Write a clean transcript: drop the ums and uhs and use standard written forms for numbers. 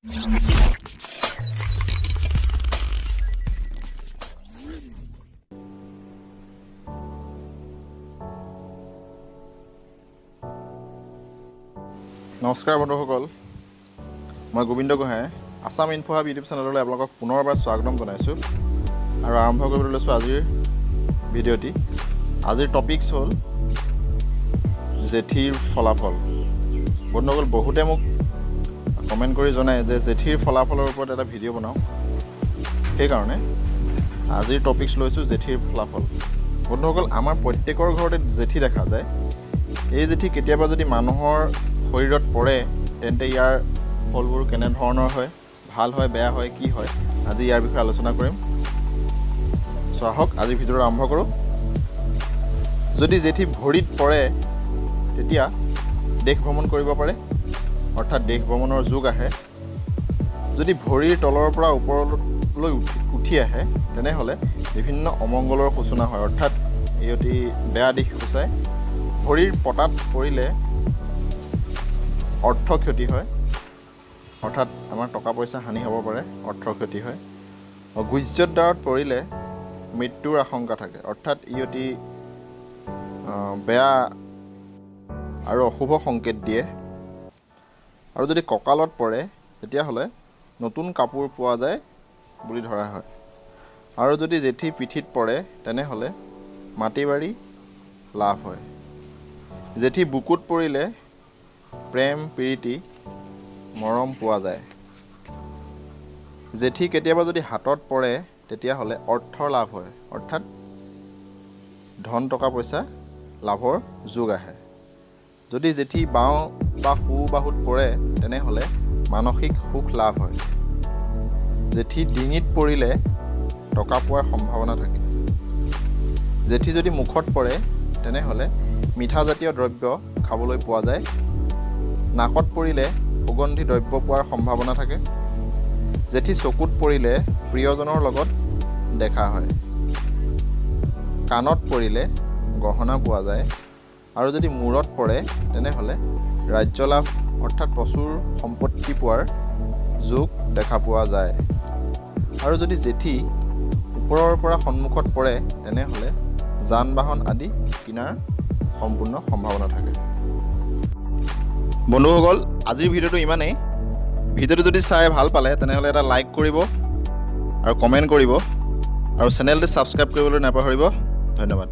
নমস্কাৰ বন্ধুসকল, মই Gobinda Gohain Assam info hub YouTube চেনেললৈ আপোনালোকক পুনৰবাৰ স্বাগতম জনাইছোঁ আৰু আৰম্ভ কৰিবলৈ লৈছোঁ আজিৰ ভিডিঅ'টি। আজিৰ টপিকছ হ'ল জেঠীৰ ফলাফল। বন্ধুসকল, বহুতে মোক কমেণ্ট কৰি জনায় যে জেঠীৰ ফলাফলৰ ওপৰত এটা ভিডিঅ' বনাওঁ। সেইকাৰণে আজিৰ টপিকছ লৈছোঁ জেঠীৰ ফলাফল। বন্ধুসকল, আমাৰ প্ৰত্যেকৰ ঘৰতে জেঠী দেখা যায়। এই জেঠী কেতিয়াবা যদি মানুহৰ শৰীৰত পৰে তেন্তে ইয়াৰ ফলবোৰ কেনেধৰণৰ হয়, ভাল হয়, বেয়া হয়, কি হয়, আজি ইয়াৰ বিষয়ে আলোচনা কৰিম। চ' আহক আজিৰ ভিডিঅ'টো আৰম্ভ কৰোঁ। যদি জেঠী ভৰিত পৰে তেতিয়া দেশ ভ্ৰমণ কৰিব পাৰে, অৰ্থাৎ দেশ ভ্ৰমণৰ যোগ আহে। যদি ভৰিৰ তলৰ পৰা ওপৰলৈ উঠি আহে তেনেহ'লে বিভিন্ন অমংগলৰ সূচনা হয়, অৰ্থাৎ এই অতি বেয়া দিশ সূচায়। ভৰিৰ পতাত পৰিলে অৰ্থ ক্ষতি হয়, অৰ্থাৎ আমাৰ টকা পইচা হানি হ'ব পাৰে, অৰ্থ ক্ষতি হয়। গুজ্জত দ্বাৰত পৰিলে মৃত্যুৰ আশংকা থাকে, অৰ্থাৎ ই অতি বেয়া আৰু অশুভ সংকেত দিয়ে। আৰু যদি কঁকালত পৰে তেতিয়াহ'লে নতুন কাপোৰ পোৱা যায় বুলি ধৰা হয়। আৰু যদি জেঠী পিঠিত পৰে তেনেহ'লে মাটি বাৰী লাভ হয়। জেঠী বুকুত পৰিলে প্ৰেম প্ৰীতি মৰম পোৱা যায়। জেঠী কেতিয়াবা যদি হাতত পৰে তেতিয়াহ'লে অৰ্থৰ লাভ হয়, অৰ্থাৎ ধন টকা পইচা লাভৰ যোগ আহে। যদি জেঠী বাওঁ বা সোঁ বাহুত পৰে তেনেহ'লে মানসিক সুখ লাভ হয়। জেঠী ডিঙিত পৰিলে টকা পোৱাৰ সম্ভাৱনা থাকে। জেঠী যদি মুখত পৰে তেনেহ'লে মিঠাজাতীয় দ্ৰব্য খাবলৈ পোৱা যায়। নাকত পৰিলে সুগন্ধি দ্ৰব্য পোৱাৰ সম্ভাৱনা থাকে। জেঠী চকুত পৰিলে প্ৰিয়জনৰ লগত দেখা হয়। কাণত পৰিলে গহনা পোৱা যায়। আৰু যদি মূৰত পৰে তেনেহ'লে ৰাজ্য লাভ, অৰ্থাৎ প্ৰচুৰ সম্পত্তি পোৱাৰ যোগ দেখা পোৱা যায়। আৰু যদি জেঠী ওপৰৰ পৰা সন্মুখত পৰে তেনেহ'লে যান বাহন আদি কিনাৰ সম্পূৰ্ণ সম্ভাৱনা থাকে। বন্ধুসকল, আজিৰ ভিডিঅ'টো ইমানেই। ভিডিঅ'টো যদি চাই ভাল পালে তেনেহ'লে এটা লাইক কৰিব আৰু কমেণ্ট কৰিব আৰু চেনেলটো ছাবস্ক্ৰাইব কৰিবলৈ নাপাহৰিব। ধন্যবাদ।